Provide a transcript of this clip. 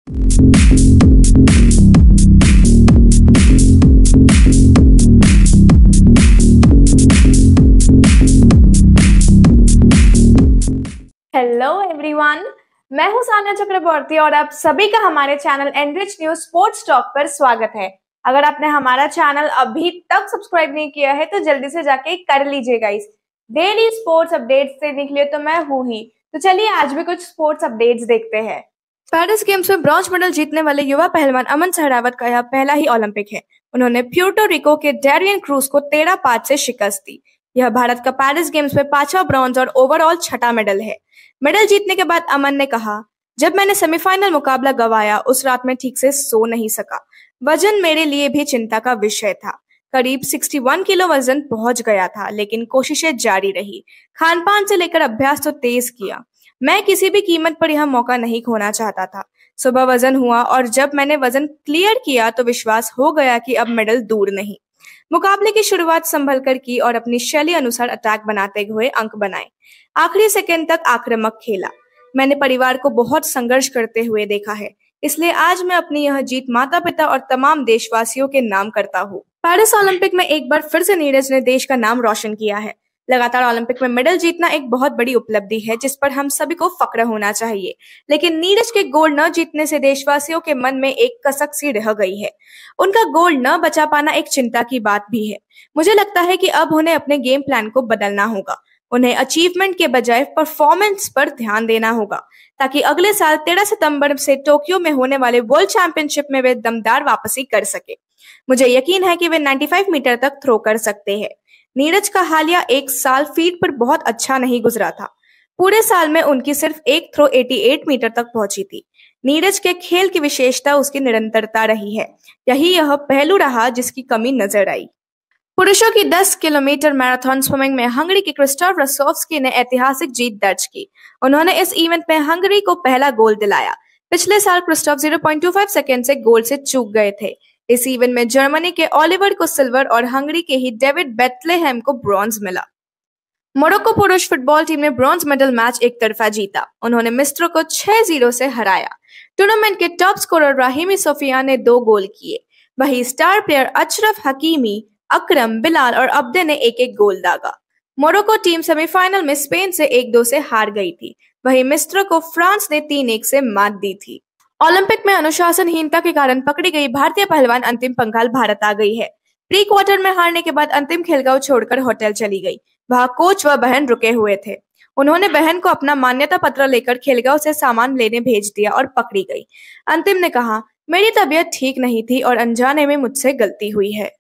Hello everyone, मैं हूं सान्या चक्रवर्ती और आप सभी का हमारे channel Enrich News Sports Talk पर स्वागत है। अगर आपने हमारा चैनल अभी तक सब्सक्राइब नहीं किया है तो जल्दी से जाके कर लीजिएगा। इस डेली स्पोर्ट्स अपडेट्स देखने के लिए तो मैं हूं ही। तो चलिए आज भी कुछ स्पोर्ट्स अपडेट्स देखते हैं। पेरिस गेम्स में ब्रॉन्ज मेडल जीतने वाले युवा पहलवान अमन सहरावत का यह पहला ही ओलंपिक है। उन्होंने प्यूर्टो रिको के डैरियन क्रूज को 13-5 से शिकस्त दी। यह भारत का पेरिस गेम्स में 5वां ब्रॉन्ज और ओवरऑल 6ठा मेडल है। मेडल जीतने के बाद अमन ने कहा, जब मैंने सेमीफाइनल मुकाबला गंवाया उस रात में ठीक से सो नहीं सका। वजन मेरे लिए भी चिंता का विषय था। करीब 61 किलो वजन पहुंच गया था, लेकिन कोशिशें जारी रही। खान पान से लेकर अभ्यास तो तेज किया। मैं किसी भी कीमत पर यह मौका नहीं खोना चाहता था। सुबह वजन हुआ और जब मैंने वजन क्लियर किया तो विश्वास हो गया कि अब मेडल दूर नहीं। मुकाबले की शुरुआत संभल कर की और अपनी शैली अनुसार अटैक बनाते हुए अंक बनाए। आखिरी सेकंड तक आक्रामक खेला। मैंने परिवार को बहुत संघर्ष करते हुए देखा है, इसलिए आज मैं अपनी यह जीत माता पिता और तमाम देशवासियों के नाम करता हूँ। पेरिस ओलंपिक में एक बार फिर से नीरज ने देश का नाम रोशन किया है। लगातार ओलंपिक में मेडल जीतना एक बहुत बड़ी उपलब्धि है जिस पर हम सभी को फक्र होना चाहिए, लेकिन नीरज के गोल्ड न जीतने से देशवासियों के मन में एक कसक सी रह गई है। उनका गोल्ड न बचा पाना एक चिंता की बात भी है। मुझे लगता है कि अब उन्हें अपने गेम प्लान को बदलना होगा। उन्हें अचीवमेंट के बजाय परफॉर्मेंस पर ध्यान देना होगा, ताकि अगले साल 13 सितंबर से टोक्यो में होने वाले वर्ल्ड चैंपियनशिप में वे दमदार वापसी कर सके। मुझे यकीन है कि वे 95 मीटर तक थ्रो कर सकते हैं। नीरज का हालिया एक साल फील्ड पर बहुत अच्छा नहीं गुजरा था। पूरे साल में उनकी सिर्फ एक थ्रो 88 मीटर तक पहुंची थी। नीरज के खेल की विशेषता उसकी निरंतरता रही है। यही यह पहलू रहा जिसकी कमी नजर आई। पुरुषों की 10 किलोमीटर मैराथन स्विमिंग में हंगरी के क्रिस्टोफ रसोव्स्की ने ऐतिहासिक जीत दर्ज की। उन्होंने इस इवेंट में हंगरी को पहला गोल्ड दिलाया। पिछले साल क्रिस्टोफ 0.25 सेकंड से गोल्ड से चूक गए थे। इस इवेंट में जर्मनी के ओलिवर को सिल्वर और हंगरी के ही डेविड बेथलेहेम को ब्रॉन्ज मिला। मोरक्को पुरुष फुटबॉल टीम ने ब्रॉन्ज मेडल मैच एक तरफा जीता। उन्होंने मिस्र को 6-0 से हराया। टूर्नामेंट के टॉप स्कोरर राहिमी सोफिया ने 2 गोल किए। वहीं स्टार प्लेयर अशरफ हकीमी, अकरम, बिलाल और अब्दे ने एक गोल दागा। मोरक्को टीम सेमीफाइनल में स्पेन से 1-2 से हार गई थी। वहीं मिस्र को फ्रांस ने 3-1 से मात दी थी। ओलंपिक में अनुशासनहीनता के कारण पकड़ी गई भारतीय पहलवान अंतिम पंघाल भारत आ गई है। प्री क्वार्टर में हारने के बाद अंतिम खेलगांव छोड़कर होटल चली गई। वहां कोच व बहन रुके हुए थे। उन्होंने बहन को अपना मान्यता पत्र लेकर खेलगांव से सामान लेने भेज दिया और पकड़ी गई। अंतिम ने कहा, मेरी तबीयत ठीक नहीं थी और अनजाने में मुझसे गलती हुई है।